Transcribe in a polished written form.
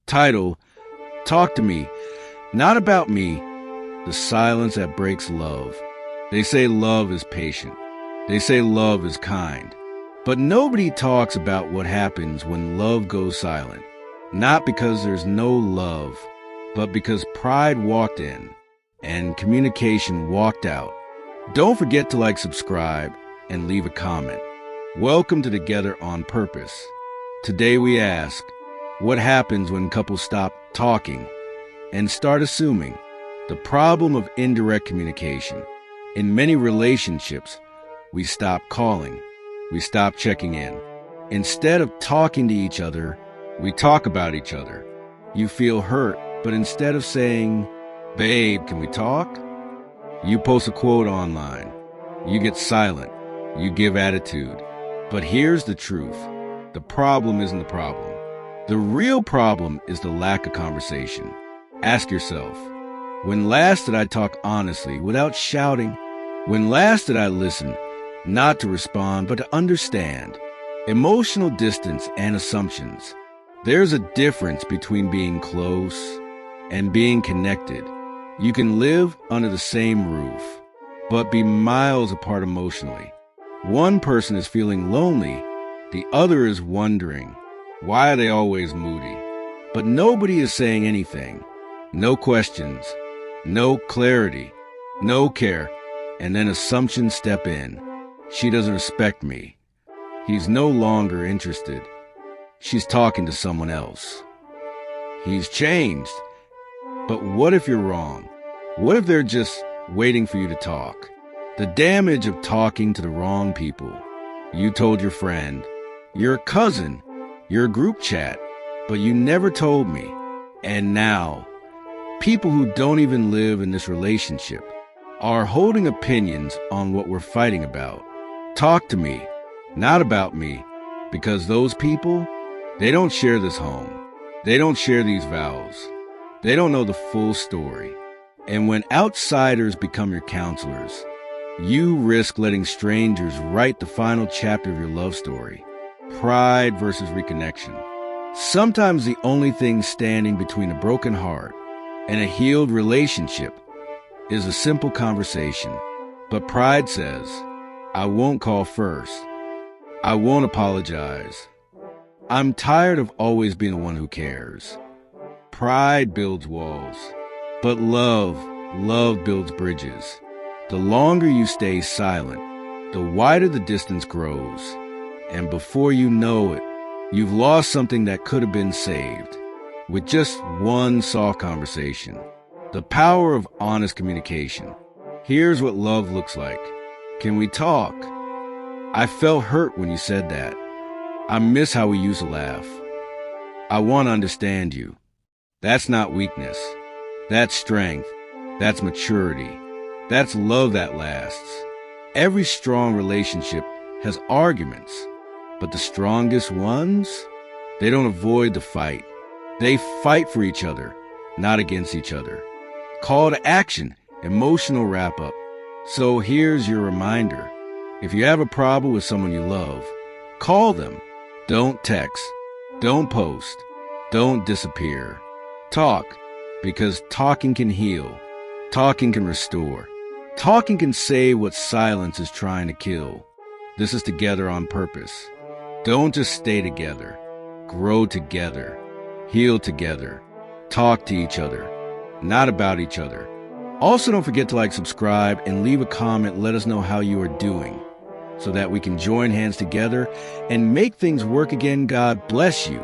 Title, Talk to Me, Not About Me, The Silence That Breaks Love. They say love is patient. They say love is kind. But nobody talks about what happens when love goes silent. Not because there's no love, but because pride walked in and communication walked out. Don't forget to subscribe, and leave a comment. Welcome to Together on Purpose. Today we ask, what happens when couples stop talking and start assuming? The problem of indirect communication. In many relationships, we stop calling. We stop checking in. Instead of talking to each other, we talk about each other. You feel hurt, but instead of saying, "Babe, can we talk?" you post a quote online. You get silent. You give attitude. But here's the truth. The problem isn't the problem. The real problem is the lack of conversation. Ask yourself, when last did I talk honestly without shouting? When last did I listen, not to respond, but to understand? Emotional distance and assumptions. There's a difference between being close and being connected. You can live under the same roof, but be miles apart emotionally. One person is feeling lonely, the other is wondering, why are they always moody? But nobody is saying anything. No questions, no clarity, no care, and then assumptions step in. She doesn't respect me. He's no longer interested. She's talking to someone else. He's changed. But what if you're wrong? What if they're just waiting for you to talk? The damage of talking to the wrong people. You told your friend, your cousin, your group chat, but you never told me. And now, people who don't even live in this relationship are holding opinions on what we're fighting about. Talk to me, not about me, because those people, they don't share this home. They don't share these vows. They don't know the full story. And when outsiders become your counselors, you risk letting strangers write the final chapter of your love story. Pride versus reconnection. Sometimes the only thing standing between a broken heart and a healed relationship is a simple conversation. But pride says, I won't call first. I won't apologize. I'm tired of always being the one who cares. Pride builds walls, but love builds bridges. The longer you stay silent, the wider the distance grows. And before you know it, you've lost something that could have been saved with just one soft conversation. The power of honest communication. Here's what love looks like. Can we talk? I felt hurt when you said that. I miss how we used to laugh. I want to understand you. That's not weakness. That's strength. That's maturity. That's love that lasts. Every strong relationship has arguments, but the strongest ones, they don't avoid the fight. They fight for each other, not against each other. Call to action, emotional wrap-up. So here's your reminder. If you have a problem with someone you love, call them. Don't text. Don't post. Don't disappear. Talk, because talking can heal. Talking can restore. Talking can save what silence is trying to kill. This is Together on Purpose. Don't just stay together. Grow together. Heal together. Talk to each other, not about each other. Also, don't forget to subscribe, and leave a comment. Let us know how you are doing so that we can join hands together and make things work again. God bless you.